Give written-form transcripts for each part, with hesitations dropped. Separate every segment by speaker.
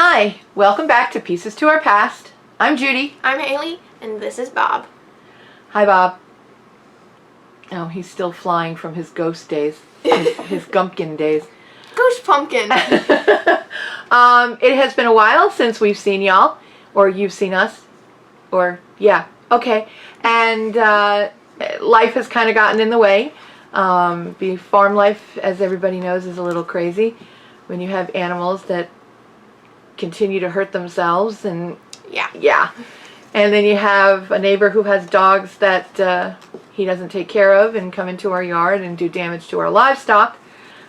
Speaker 1: Hi, welcome back to Pieces to Our Past. I'm Judy.
Speaker 2: I'm Haley, and this is Bob.
Speaker 1: Hi, Bob. Oh, he's still flying from his ghost days, his gumpkin days.
Speaker 2: Ghost pumpkin.
Speaker 1: It has been a while since we've seen y'all, or you've seen us, or yeah, okay. And life has kind of gotten in the way. The farm life, as everybody knows, is a little crazy when you have animals that continue to hurt themselves, and yeah. And then you have a neighbor who has dogs that he doesn't take care of and come into our yard and do damage to our livestock.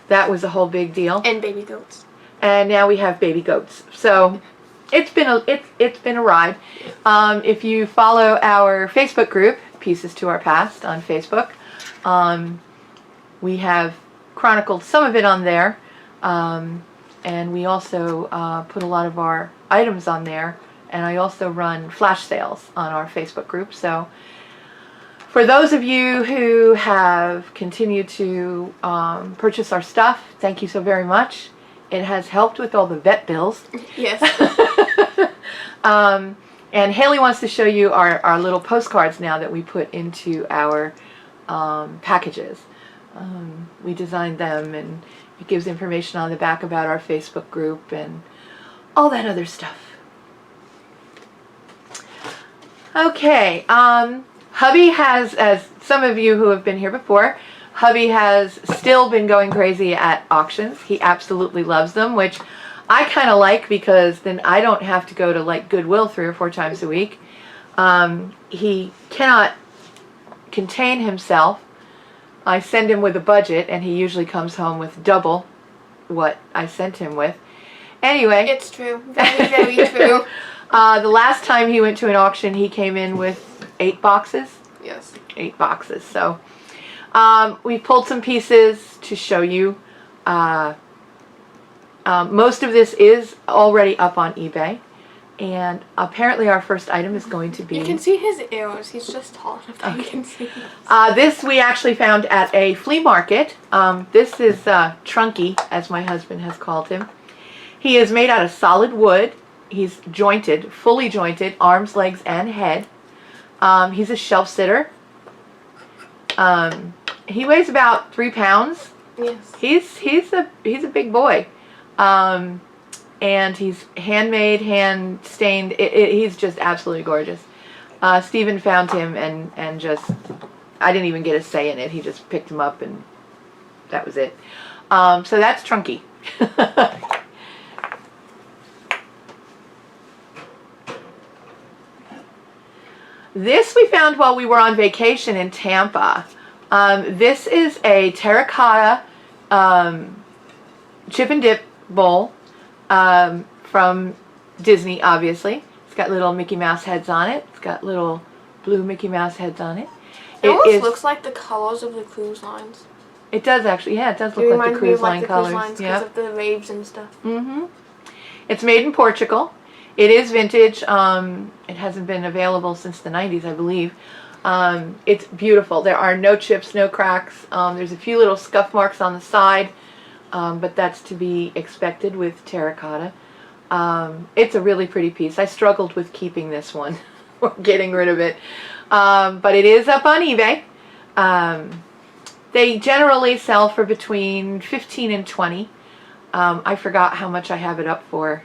Speaker 1: That was a whole big deal.
Speaker 2: And baby goats.
Speaker 1: And now we have baby goats. So it's been a ride. If you follow our Facebook group, Pieces to Our Past on Facebook, we have chronicled some of it on there. And we also put a lot of our items on there. And I also run flash sales on our Facebook group. So for those of you who have continued to purchase our stuff, thank you so very much. It has helped with all the vet bills.
Speaker 2: Yes.
Speaker 1: And Haley wants to show you our little postcards now that we put into our packages. We designed them, and it gives information on the back about our Facebook group and all that other stuff. Okay, hubby has, as some of you who have been here before, hubby has still been going crazy at auctions. He absolutely loves them, which I kind of like because then I don't have to go to like Goodwill 3 or 4 times a week. He cannot contain himself. I send him with a budget, and he usually comes home with double what I sent him with. Anyway.
Speaker 2: It's true. Very, very true.
Speaker 1: The last time he went to an auction, he came in with 8 boxes.
Speaker 2: Yes.
Speaker 1: 8 boxes. So we pulled some pieces to show you. Most of this is already up on eBay. And apparently our first item is going to be...
Speaker 2: You can see his ears. He's just tall enough that you can see.
Speaker 1: This we actually found at a flea market. This is Trunky, as my husband has called him. He is made out of solid wood. He's jointed, fully jointed, arms, legs, and head. He's a shelf sitter. He weighs about 3 pounds.
Speaker 2: Yes.
Speaker 1: He's a big boy. And he's handmade, hand stained. He's just absolutely gorgeous. Stephen found him and just, I didn't even get a say in it. He just picked him up and that was it. So that's Trunky. This we found while we were on vacation in Tampa. This is a terracotta chip and dip bowl from Disney, obviously. It's got little Mickey Mouse heads on it. It's got little blue Mickey Mouse heads on it.
Speaker 2: It almost looks like the colors of the cruise lines.
Speaker 1: It does actually, yeah, it does look like the cruise line colors.
Speaker 2: It reminds me of like the cruise lines because of the waves and stuff.
Speaker 1: Mm-hmm. It's made in Portugal. It is vintage. It hasn't been available since the 90s, I believe. It's beautiful. There are no chips, no cracks. There's a few little scuff marks on the side, but that's to be expected with terracotta. It's a really pretty piece. I struggled with keeping this one or getting rid of it. But it is up on eBay. They generally sell for between $15 and $20. I forgot how much I have it up for.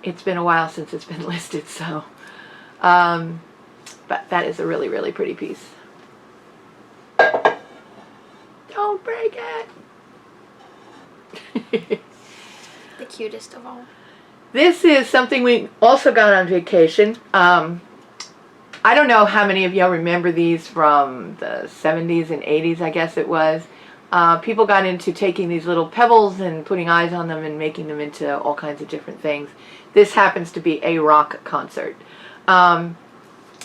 Speaker 1: It's been a while since it's been listed, so. But that is a really, really pretty piece. Don't break it!
Speaker 2: The cutest of all.
Speaker 1: This is something we also got on vacation. I don't know how many of y'all remember these from the 70s and 80s, I guess it was. People got into taking these little pebbles and putting eyes on them and making them into all kinds of different things. This happens to be a rock concert.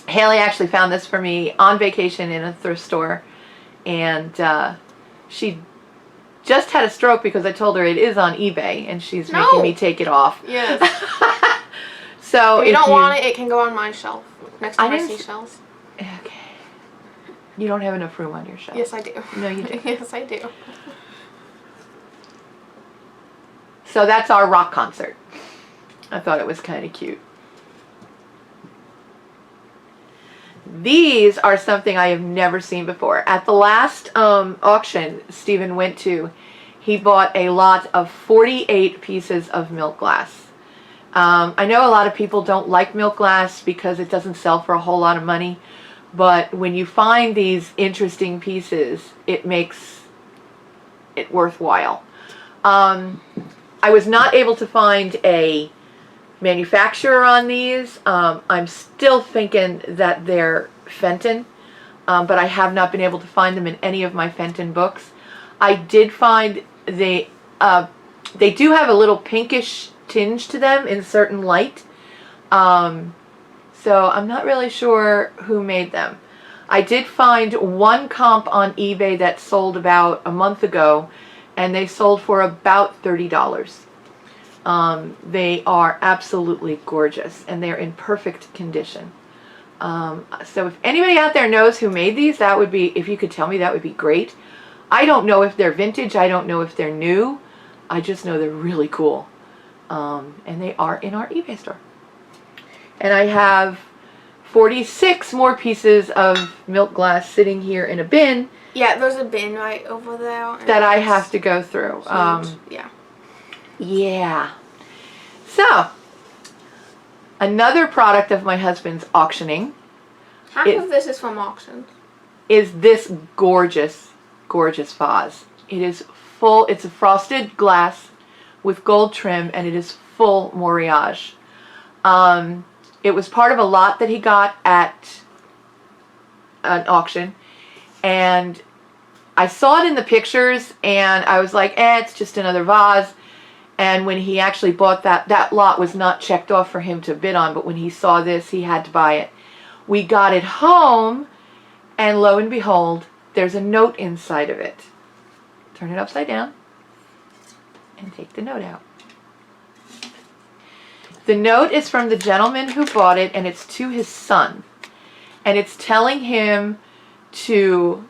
Speaker 1: Haley actually found this for me on vacation in a thrift store, and she just had a stroke because I told her it is on eBay, and she's making me take it off.
Speaker 2: Yes.
Speaker 1: So
Speaker 2: if you don't want it, it can go on my shelf next to my seashells.
Speaker 1: Okay. You don't have enough room on your shelf.
Speaker 2: Yes, I do.
Speaker 1: No, you do.
Speaker 2: Yes, I do.
Speaker 1: So that's our rock concert. I thought it was kind of cute. These are something I have never seen before. At the last auction Stephen went to, he bought a lot of 48 pieces of milk glass. I know a lot of people don't like milk glass because it doesn't sell for a whole lot of money, but when you find these interesting pieces, it makes it worthwhile. I was not able to find a manufacturer on these. I'm still thinking that they're Fenton, but I have not been able to find them in any of my Fenton books. I did find they do have a little pinkish tinge to them in certain light. So I'm not really sure who made them. I did find one comp on eBay that sold about a month ago, and they sold for about $30. They are absolutely gorgeous, and they're in perfect condition. So if anybody out there knows who made these, that would be, if you could tell me, that would be great. I don't know if they're vintage. I don't know if they're new. I just know they're really cool. And they are in our eBay store. And I have 46 more pieces of milk glass sitting here in a bin.
Speaker 2: Yeah, there's a bin right over there.
Speaker 1: That I have to go through.
Speaker 2: Yeah.
Speaker 1: Yeah. So, another product of my husband's auctioning.
Speaker 2: Half of this is from auction.
Speaker 1: Is this gorgeous, gorgeous vase. It is full, it's a frosted glass with gold trim, and it is full moirage. It was part of a lot that he got at an auction, and I saw it in the pictures, and I was like, it's just another vase. And when he actually bought that lot was not checked off for him to bid on, but when he saw this, he had to buy it. We got it home, and lo and behold, there's a note inside of it. Turn it upside down and take the note out. The note is from the gentleman who bought it, and it's to his son. And it's telling him to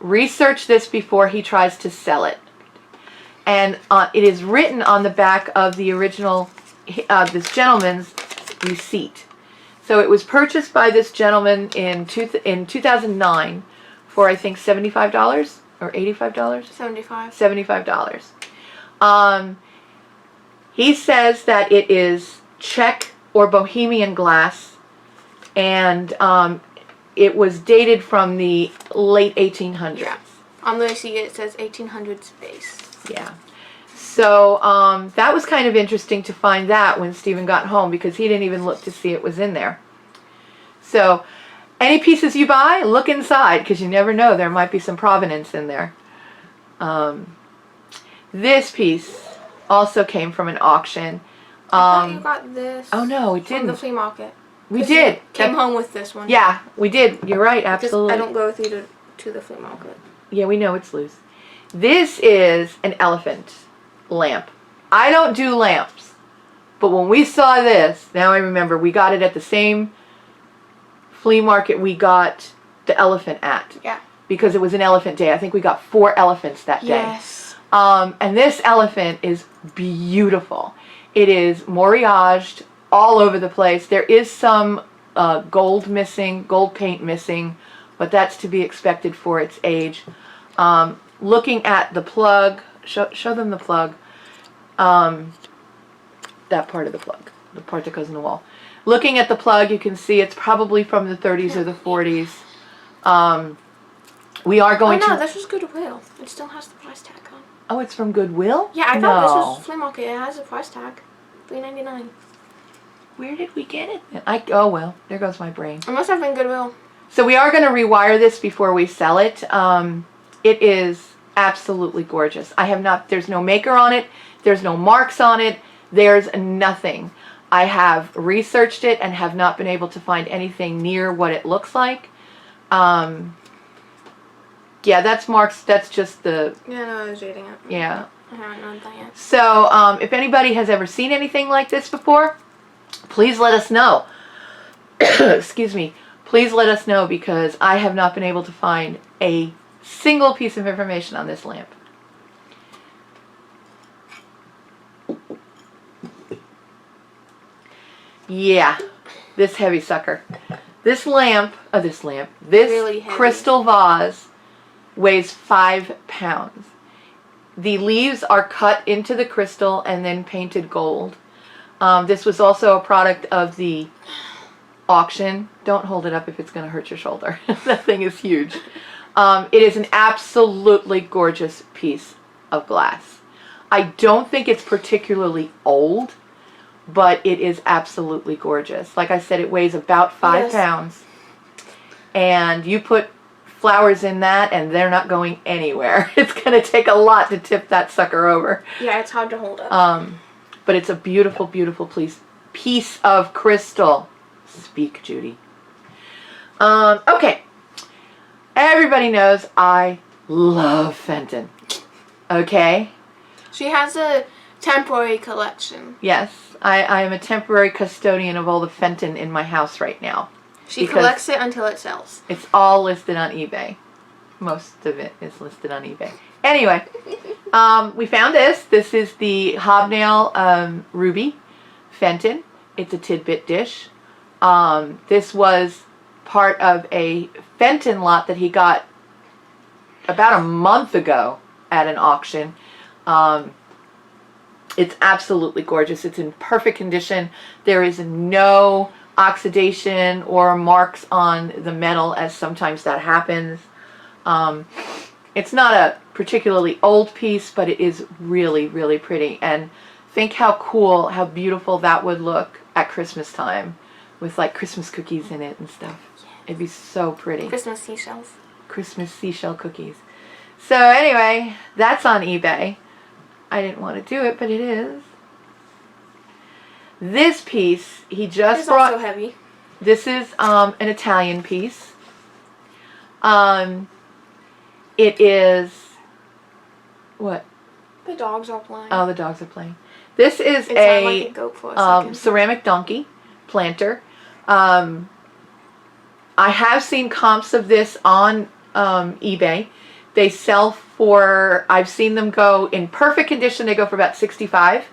Speaker 1: research this before he tries to sell it. And it is written on the back of the original, this gentleman's receipt. So it was purchased by this gentleman in 2009 for, I think, $75 or $85?
Speaker 2: $75.
Speaker 1: $75. He says that it is Czech or Bohemian glass, and it was dated from the late 1800s.
Speaker 2: Yeah. On the receipt it says 1800s base.
Speaker 1: Yeah. So that was kind of interesting to find that when Stephen got home, because he didn't even look to see it was in there. So any pieces you buy, look inside, because you never know, there might be some provenance in there. This piece also came from an auction.
Speaker 2: I thought you got this.
Speaker 1: Oh no, it
Speaker 2: from
Speaker 1: didn't.
Speaker 2: the flea market.
Speaker 1: We did.
Speaker 2: Came home with this one.
Speaker 1: Yeah, we did. You're right, absolutely.
Speaker 2: I don't go with you to the flea market.
Speaker 1: Yeah, we know it's loose. This is an elephant lamp. I don't do lamps, but when we saw this, now I remember, we got it at the same flea market we got the elephant at.
Speaker 2: Yeah.
Speaker 1: Because it was an elephant day. I think we got 4 elephants that day.
Speaker 2: Yes.
Speaker 1: And this elephant is beautiful. It is moiraged all over the place. There is some gold missing, gold paint missing, but that's to be expected for its age. Looking at the plug, show them the plug. That part of the plug, the part that goes in the wall. Looking at the plug, you can see it's probably from the 30s or the 40s. We are going to...
Speaker 2: Oh no, this was Goodwill. It still has the price tag on.
Speaker 1: Oh, it's from Goodwill?
Speaker 2: Yeah, I thought this was flea market. It has a price tag. $3.99.
Speaker 1: Where did we get it then? Oh well, there goes my brain.
Speaker 2: It must have been Goodwill.
Speaker 1: So we are going to rewire this before we sell it. It is absolutely gorgeous. I have not, there's no maker on it. There's no marks on it. There's nothing. I have researched it and have not been able to find anything near what it looks like. Yeah, that's marks. That's just the...
Speaker 2: Yeah, no, I was reading it.
Speaker 1: Yeah.
Speaker 2: I haven't known that yet.
Speaker 1: So, if anybody has ever seen anything like this before, please let us know. Excuse me. Please let us know, because I have not been able to find a single piece of information on this lamp. Yeah, this heavy sucker. This
Speaker 2: Really heavy.
Speaker 1: crystal vase weighs 5 pounds. The leaves are cut into the crystal and then painted gold. This was also a product of the auction. Don't hold it up if it's going to hurt your shoulder. That thing is huge. It is an absolutely gorgeous piece of glass. I don't think it's particularly old, but it is absolutely gorgeous. Like I said, it weighs about 5 pounds. And you put flowers in that and they're not going anywhere. It's going to take a lot to tip that sucker over.
Speaker 2: Yeah, it's hard to hold up.
Speaker 1: But it's a beautiful, beautiful piece of crystal. Speak, Judy. Okay. Everybody knows I love Fenton. Okay?
Speaker 2: She has a temporary collection.
Speaker 1: Yes. I am a temporary custodian of all the Fenton in my house right now.
Speaker 2: She collects it until it sells.
Speaker 1: It's all listed on eBay. Most of it is listed on eBay. Anyway, we found this. This is the Hobnail Ruby Fenton. It's a tidbit dish. This was part of a Fenton lot that he got about a month ago at an auction. It's absolutely gorgeous. It's in perfect condition. There is no oxidation or marks on the metal, as sometimes that happens. It's not a particularly old piece, but it is really, really pretty. And think how cool, how beautiful that would look at Christmas time with like Christmas cookies in it and stuff. It'd be so pretty.
Speaker 2: Christmas seashells.
Speaker 1: Christmas seashell cookies. So anyway, that's on eBay. I didn't want to do it, but it is. This piece, he just
Speaker 2: It's
Speaker 1: brought.
Speaker 2: also heavy.
Speaker 1: This is an Italian piece. It is what?
Speaker 2: The dogs are playing.
Speaker 1: Oh, the dogs are playing. This is
Speaker 2: It sounded like a goat for a second.
Speaker 1: ceramic donkey planter. I have seen comps of this on eBay. They sell for, I've seen them go in perfect condition. They go for about $65.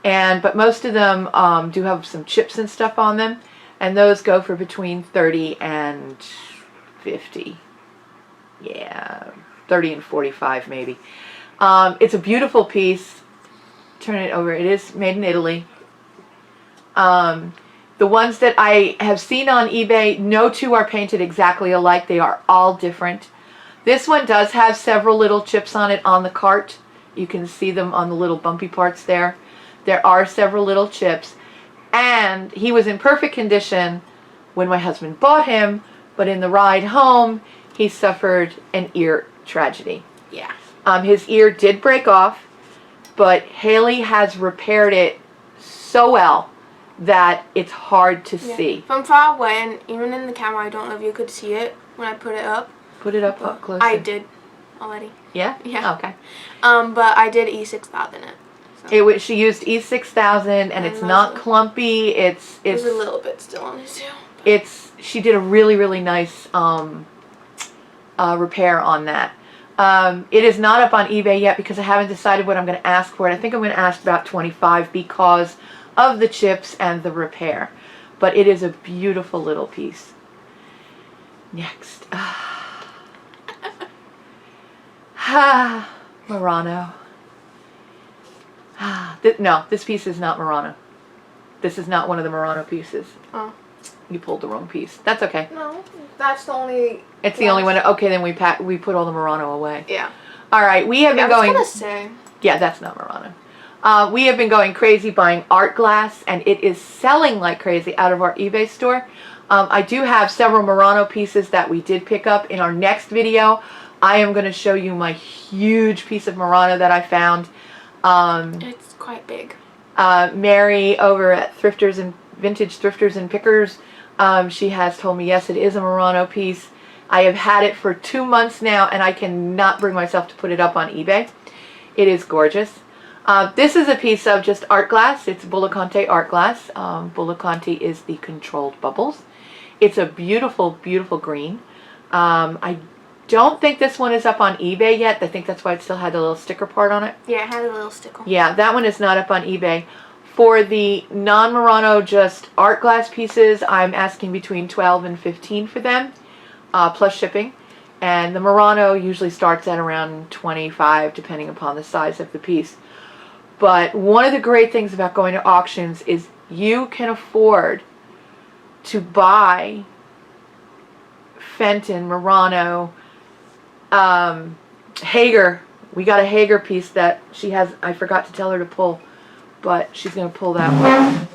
Speaker 1: But most of them do have some chips and stuff on them. And those go for between $30 and $50. Yeah, $30 and $45 maybe. It's a beautiful piece. Turn it over. It is made in Italy. The ones that I have seen on eBay, no two are painted exactly alike. They are all different. This one does have several little chips on it on the cart. You can see them on the little bumpy parts there. There are several little chips. And he was in perfect condition when my husband bought him, but in the ride home, he suffered an ear tragedy.
Speaker 2: Yeah.
Speaker 1: His ear did break off, but Haley has repaired it so well that it's hard to see.
Speaker 2: From far away, and even in the camera, I don't know if you could see it when I put it up.
Speaker 1: Put it up closer.
Speaker 2: I did already.
Speaker 1: Yeah?
Speaker 2: Yeah.
Speaker 1: Okay.
Speaker 2: But I did E6000 in it. So.
Speaker 1: She used E6000, and it's not clumpy. It's
Speaker 2: There's a little bit still on it too.
Speaker 1: She did a really, really nice repair on that. It is not up on eBay yet because I haven't decided what I'm going to ask for it. I think I'm going to ask about $25 because of the chips and the repair. But it is a beautiful little piece. Next. Murano. No, this piece is not Murano. This is not one of the Murano pieces.
Speaker 2: Oh.
Speaker 1: You pulled the wrong piece. That's okay.
Speaker 2: No, that's the only.
Speaker 1: It's the only one. Okay, then we put all the Murano away.
Speaker 2: Yeah.
Speaker 1: All right, we have been going.
Speaker 2: I was gonna say.
Speaker 1: Yeah, that's not Murano. We have been going crazy buying art glass, and it is selling like crazy out of our eBay store. I do have several Murano pieces that we did pick up. In our next video, I am going to show you my huge piece of Murano that I found.
Speaker 2: It's quite big.
Speaker 1: Mary over at Thrifters and Vintage Thrifters and Pickers, she has told me, yes, it is a Murano piece. I have had it for 2 months now, and I cannot bring myself to put it up on eBay. It is gorgeous. This is a piece of just art glass. It's Bullicante art glass. Bullicante is the controlled bubbles. It's a beautiful, beautiful green. I don't think this one is up on eBay yet. I think that's why it still had the little sticker part on it.
Speaker 2: Yeah, it had a little sticker.
Speaker 1: Yeah, that one is not up on eBay. For the non-Murano, just art glass pieces, I'm asking between $12 and $15 for them, plus shipping. And the Murano usually starts at around $25, depending upon the size of the piece. But one of the great things about going to auctions is you can afford to buy Fenton, Murano, Hagar. We got a Hagar piece that she has, I forgot to tell her to pull, but she's going to pull that one.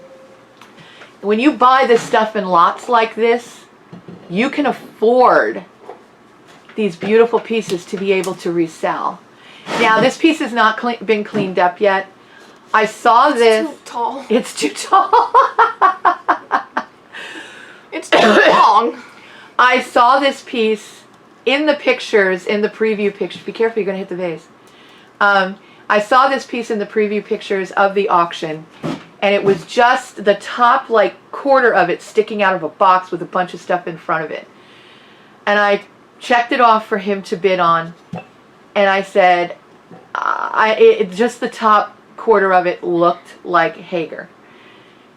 Speaker 1: When you buy this stuff in lots like this, you can afford these beautiful pieces to be able to resell. Now, this piece has not been cleaned up yet. I saw this.
Speaker 2: It's too tall.
Speaker 1: It's too tall.
Speaker 2: It's too long.
Speaker 1: I saw this piece in the pictures, in the preview pictures. Be careful, you're going to hit the vase. I saw this piece in the preview pictures of the auction, and it was just the top, like, quarter of it sticking out of a box with a bunch of stuff in front of it. And I checked it off for him to bid on, and I said, just the top quarter of it looked like Hagar.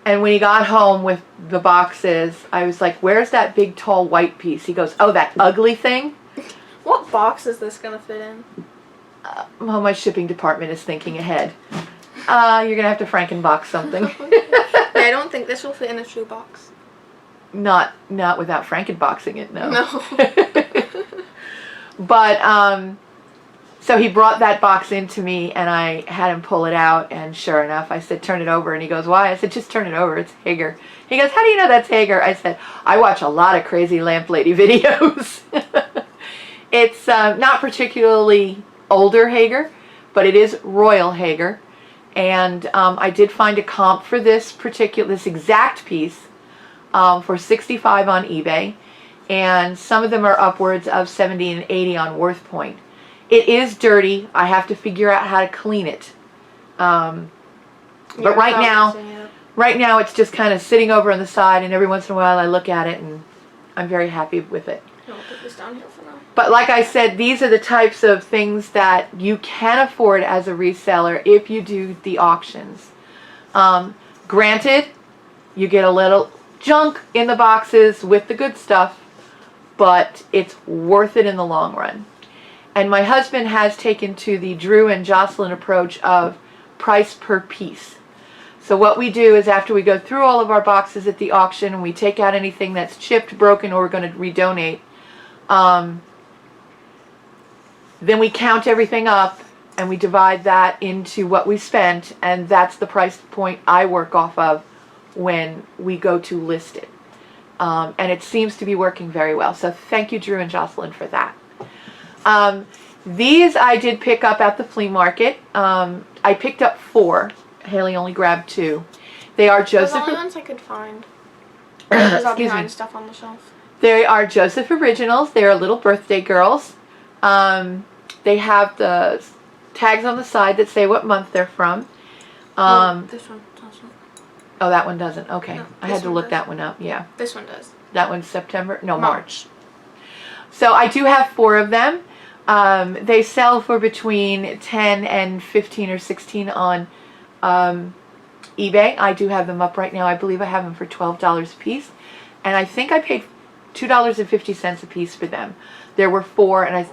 Speaker 1: And when he got home with the boxes, I was like, where's that big tall white piece? He goes, oh, that ugly thing?
Speaker 2: What box is this going to fit in?
Speaker 1: Well, my shipping department is thinking ahead. You're going to have to Frankenbox something.
Speaker 2: Yeah, I don't think this will fit in a shoebox.
Speaker 1: Not without Frankenboxing it, no.
Speaker 2: No.
Speaker 1: But, so he brought that box into me, and I had him pull it out, and sure enough, I said, turn it over, and he goes, why? I said, just turn it over, it's Hagar. He goes, how do you know that's Hagar? I said, I watch a lot of crazy lamp lady videos. It's not particularly older Hagar, but it is royal Hagar, and I did find a comp for this exact piece for $65 on eBay, and some of them are upwards of $70 and $80 on WorthPoint. It is dirty. I have to figure out how to clean it. But right now it's just kind of sitting over on the side, and every once in a while I look at it, and I'm very happy with it.
Speaker 2: I'll put this down here for now.
Speaker 1: But like I said, these are the types of things that you can afford as a reseller if you do the auctions. Granted, you get a little junk in the boxes with the good stuff, but it's worth it in the long run. And my husband has taken to the Drew and Jocelyn approach of price per piece. So what we do is after we go through all of our boxes at the auction and we take out anything that's chipped, broken, or we're going to redonate, then we count everything up and we divide that into what we spent, and that's the price point I work off of when we go to list it. And it seems to be working very well. So thank you, Drew and Jocelyn, for that. These I did pick up at the flea market. I picked up 4. Haley only grabbed 2. They are Joseph.
Speaker 2: Those are the ones I could find. There's all behind stuff on the shelf.
Speaker 1: They are Joseph Originals. They are little birthday girls. They have the tags on the side that say what month they're from.
Speaker 2: This one doesn't.
Speaker 1: Oh, that one doesn't. Okay.
Speaker 2: No,
Speaker 1: I had to look that one up. Yeah.
Speaker 2: This one does.
Speaker 1: That one's September? No, March. So I do have 4 of them. They sell for between 10 and 15 or 16 on eBay. I do have them up right now. I believe I have them for $12 a piece. And I think I paid $2.50 a piece for them. There were 4, and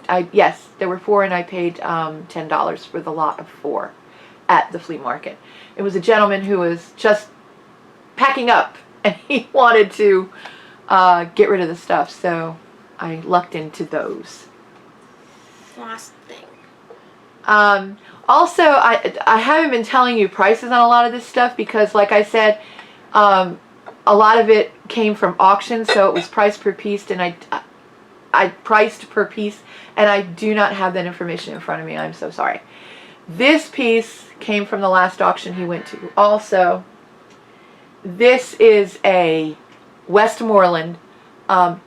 Speaker 1: there were 4, and I paid $10 for the lot of 4 at the flea market. It was a gentleman who was just packing up, and he wanted to get rid of the stuff, so I lucked into those.
Speaker 2: Last thing.
Speaker 1: Also, I haven't been telling you prices on a lot of this stuff because, like I said, a lot of it came from auctions, so it was priced per piece, and I priced per piece, and I do not have that information in front of me. I'm so sorry. This piece came from the last auction he went to. Also, this is a Westmoreland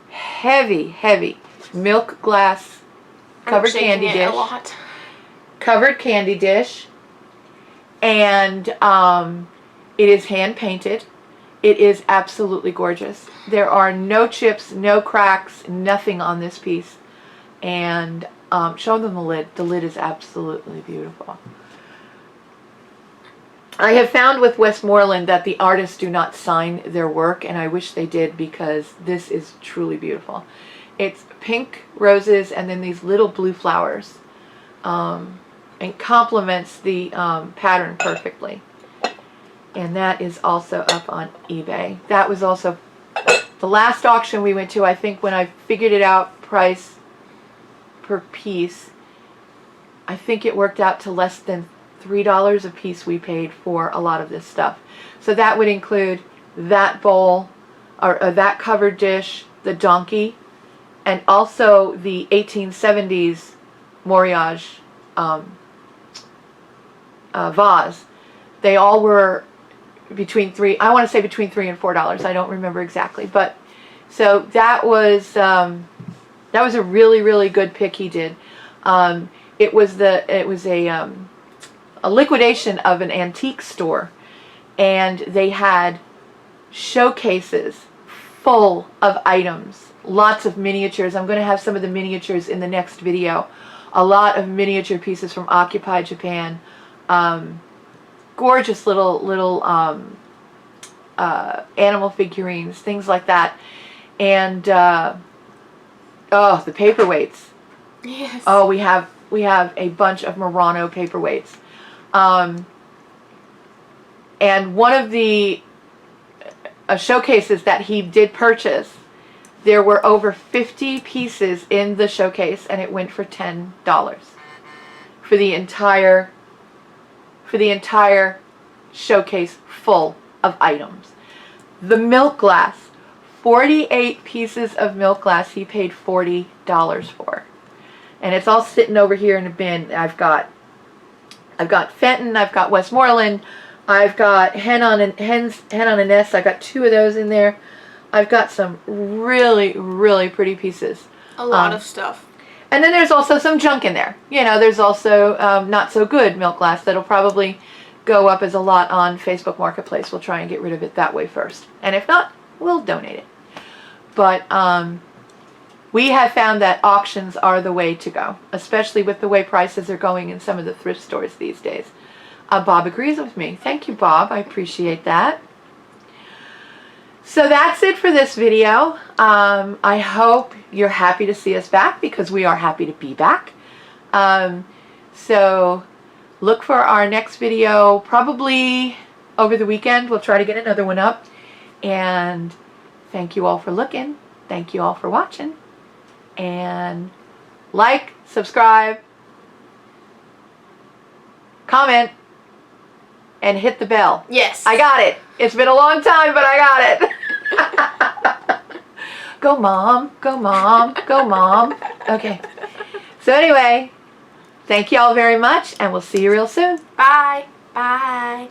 Speaker 1: heavy milk glass covered candy dish.
Speaker 2: A lot.
Speaker 1: Covered candy dish, and it is hand painted. It is absolutely gorgeous. There are no chips, no cracks, nothing on this piece. And show them the lid. The lid is absolutely beautiful. I have found with Westmoreland that the artists do not sign their work, and I wish they did, because this is truly beautiful. It's pink roses and then these little blue flowers, and complements the pattern perfectly. And that is also up on eBay. That was also the last auction we went to. I think when I figured it out, price per piece, I think it worked out to less than $3 a piece we paid for a lot of this stuff. So that would include that bowl, or that covered dish, the donkey, and also the 1870s Moriage vase. They all were between $3 and $4. I don't remember exactly, but so that was a really, really good pick he did. It was a liquidation of an antique store, and they had showcases full of items, lots of miniatures. I'm going to have some of the miniatures in the next video. A lot of miniature pieces from Occupy Japan. Gorgeous little animal figurines, things like that. And oh, the paperweights.
Speaker 2: Yes.
Speaker 1: Oh, we have a bunch of Murano paperweights. And one of the showcases that he did purchase, there were over 50 pieces in the showcase, and it went for $10 for the entire showcase full of items. The milk glass, 48 pieces of milk glass he paid $40 for. And it's all sitting over here in a bin. I've got Fenton, I've got Westmoreland, I've got Hen on a Nest. I've got 2 of those in there. I've got some really, really pretty pieces.
Speaker 2: A lot of stuff.
Speaker 1: And then there's also some junk in there. You know, there's also not so good milk glass that'll probably go up as a lot on Facebook Marketplace. We'll try and get rid of it that way first. And if not, we'll donate it. But we have found that auctions are the way to go, especially with the way prices are going in some of the thrift stores these days. Bob agrees with me. Thank you, Bob. I appreciate that. So that's it for this video. I hope you're happy to see us back, because we are happy to be back. So look for our next video probably over the weekend. We'll try to get another one up. And thank you all for looking. Thank you all for watching. And like, subscribe, comment, and hit the bell.
Speaker 2: Yes.
Speaker 1: I got it. It's been a long time, but I got it. Go mom, go mom, go mom. Okay. So anyway, thank you all very much, and we'll see you real soon.
Speaker 2: Bye. Bye.